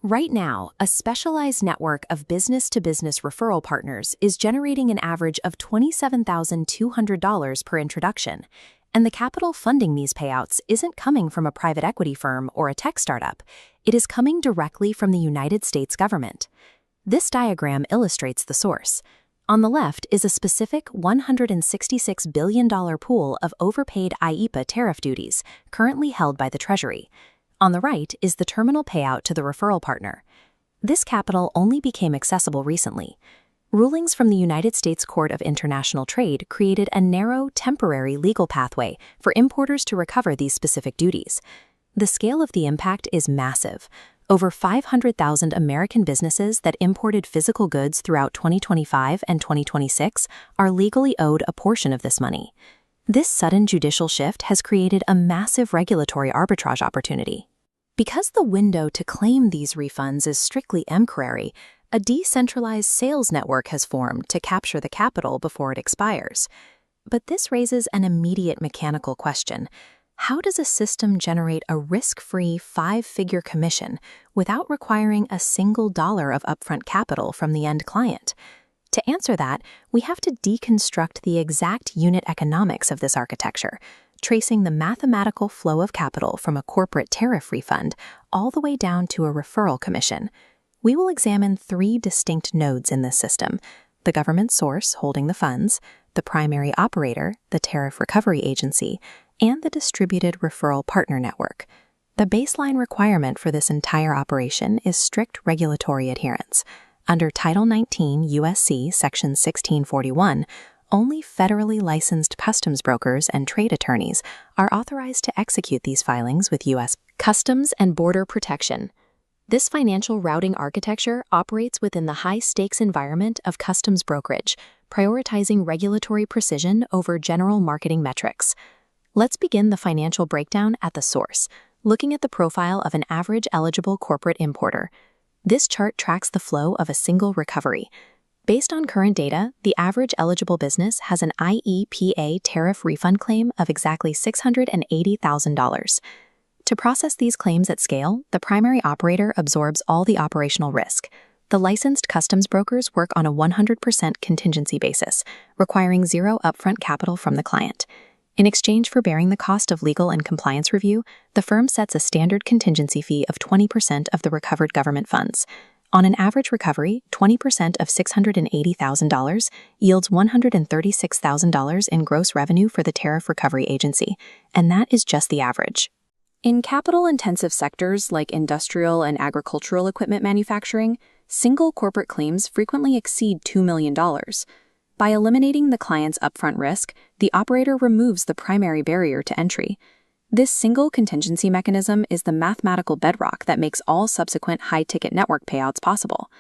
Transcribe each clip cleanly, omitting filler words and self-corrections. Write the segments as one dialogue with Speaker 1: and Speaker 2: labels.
Speaker 1: Right now, a specialized network of business-to-business referral partners is generating an average of $27,200 per introduction, and the capital funding these payouts isn't coming from a private equity firm or a tech startup. It is coming directly from the United States government. This diagram illustrates the source. On the left is a specific $166 billion pool of overpaid IEPA tariff duties currently held by the Treasury. On the right is the terminal payout to the referral partner. This capital only became accessible recently. Rulings from the United States Court of International Trade created a narrow, temporary legal pathway for importers to recover these specific duties. The scale of the impact is massive. Over 500,000 American businesses that imported physical goods throughout 2025 and 2026 are legally owed a portion of this money. This sudden judicial shift has created a massive regulatory arbitrage opportunity. Because the window to claim these refunds is strictly temporary, a decentralized sales network has formed to capture the capital before it expires. But this raises an immediate mechanical question. How does a system generate a risk-free 5-figure commission without requiring a single dollar of upfront capital from the end client? To answer that, we have to deconstruct the exact unit economics of this architecture, tracing the mathematical flow of capital from a corporate tariff refund all the way down to a referral commission. We will examine 3 distinct nodes in this system: the government source holding the funds, the primary operator, the tariff recovery agency, and the distributed referral partner network. The baseline requirement for this entire operation is strict regulatory adherence. Under Title 19 U.S.C. Section 1641, only federally licensed customs brokers and trade attorneys are authorized to execute these filings with U.S. Customs and Border Protection. This financial routing architecture operates within the high-stakes environment of customs brokerage, prioritizing regulatory precision over general marketing metrics. Let's begin the financial breakdown at the source, looking at the profile of an average eligible corporate importer. This chart tracks the flow of a single recovery. Based on current data, the average eligible business has an IEPA tariff refund claim of exactly $680,000. To process these claims at scale, the primary operator absorbs all the operational risk. The licensed customs brokers work on a 100% contingency basis, requiring zero upfront capital from the client. In exchange for bearing the cost of legal and compliance review, the firm sets a standard contingency fee of 20% of the recovered government funds. On an average recovery, 20% of $680,000 yields $136,000 in gross revenue for the Tariff Recovery Agency, and that is just the average. In capital-intensive sectors like industrial and agricultural equipment manufacturing, single corporate claims frequently exceed $2 million. By eliminating the client's upfront risk, the operator removes the primary barrier to entry. This single contingency mechanism is the mathematical bedrock that makes all subsequent high-ticket network payouts possible.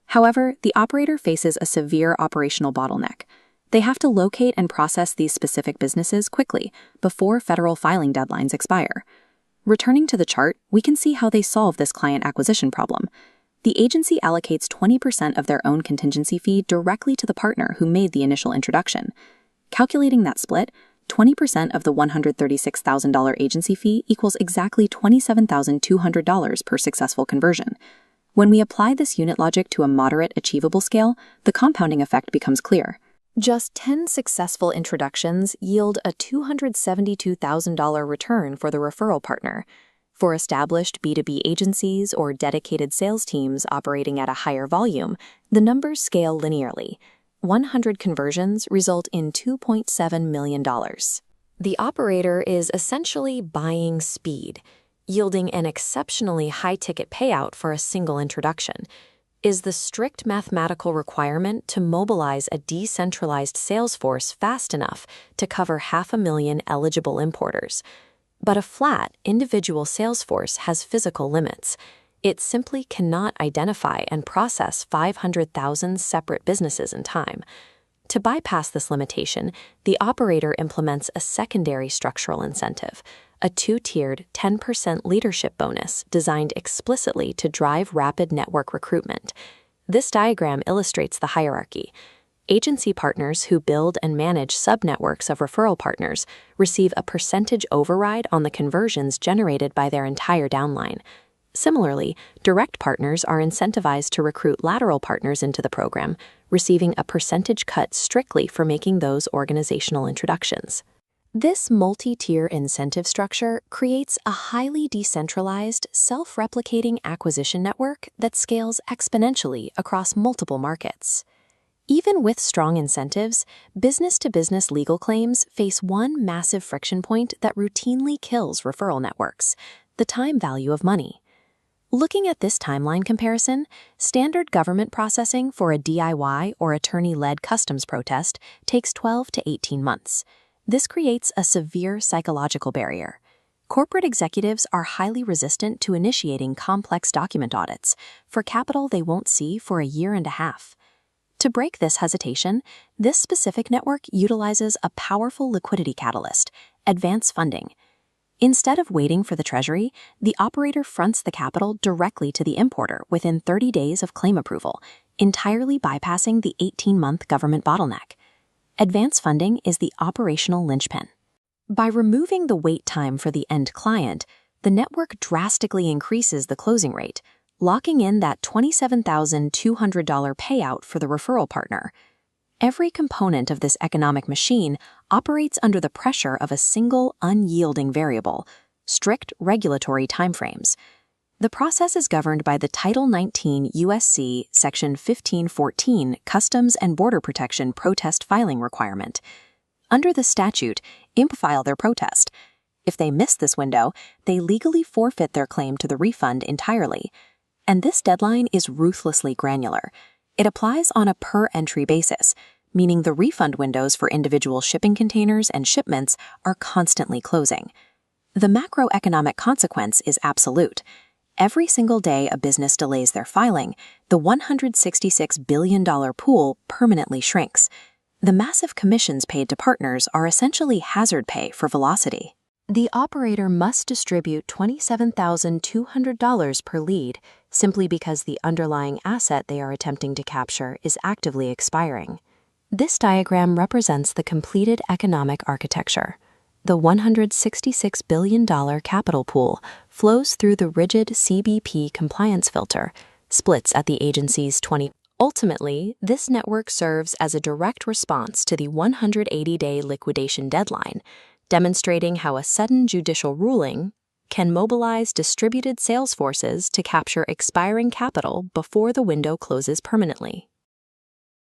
Speaker 1: However, the operator faces a severe operational bottleneck. They have to locate and process these specific businesses quickly before federal filing deadlines expire. Returning to the chart, we can see how they solve this client acquisition problem. The agency allocates 20% of their own contingency fee directly to the partner who made the initial introduction. Calculating that split, 20% of the $136,000 agency fee equals exactly $27,200 per successful conversion. When we apply this unit logic to a moderate, achievable scale, the compounding effect becomes clear. Just 10 successful introductions yield a $272,000 return for the referral partner. For established B2B agencies or dedicated sales teams operating at a higher volume, the numbers scale linearly. 100 conversions result in $2.7 million. The operator is essentially buying speed, yielding an exceptionally high-ticket payout for a single introduction. Is the strict mathematical requirement to mobilize a decentralized sales force fast enough to cover 500,000 eligible importers? But a flat, individual sales force has physical limits. It simply cannot identify and process 500,000 separate businesses in time. To bypass this limitation, the operator implements a secondary structural incentive, a 2-tiered 10% leadership bonus designed explicitly to drive rapid network recruitment. This diagram illustrates the hierarchy. Agency partners who build and manage subnetworks of referral partners receive a percentage override on the conversions generated by their entire downline. Similarly, direct partners are incentivized to recruit lateral partners into the program, receiving a percentage cut strictly for making those organizational introductions. This multi-tier incentive structure creates a highly decentralized, self-replicating acquisition network that scales exponentially across multiple markets. Even with strong incentives, business-to-business legal claims face one massive friction point that routinely kills referral networks: the time value of money. Looking at this timeline comparison, standard government processing for a DIY or attorney-led customs protest takes 12 to 18 months. This creates a severe psychological barrier. Corporate executives are highly resistant to initiating complex document audits for capital they won't see for a year and a half. To break this hesitation, this specific network utilizes a powerful liquidity catalyst: advance funding. Instead of waiting for the Treasury, the operator fronts the capital directly to the importer within 30 days of claim approval, entirely bypassing the 18-month government bottleneck. Advance funding is the operational linchpin. By removing the wait time for the end client, the network drastically increases the closing rate, locking in that $27,200 payout for the referral partner. Every component of this economic machine operates under the pressure of a single, unyielding variable: strict regulatory timeframes. The process is governed by the Title 19 U.S.C. Section 1514 Customs and Border Protection protest filing requirement. Under the statute, IMP file their protest. If they miss this window, they legally forfeit their claim to the refund entirely. And this deadline is ruthlessly granular. It applies on a per-entry basis, meaning the refund windows for individual shipping containers and shipments are constantly closing. The macroeconomic consequence is absolute. Every single day a business delays their filing, the $166 billion pool permanently shrinks. The massive commissions paid to partners are essentially hazard pay for velocity. The operator must distribute $27,200 per lead simply because the underlying asset they are attempting to capture is actively expiring. This diagram represents the completed economic architecture. The $166 billion capital pool flows through the rigid CBP compliance filter, splits at the agency's 20. Ultimately, this network serves as a direct response to the 180-day liquidation deadline, demonstrating how a sudden judicial ruling can mobilize distributed sales forces to capture expiring capital before the window closes permanently.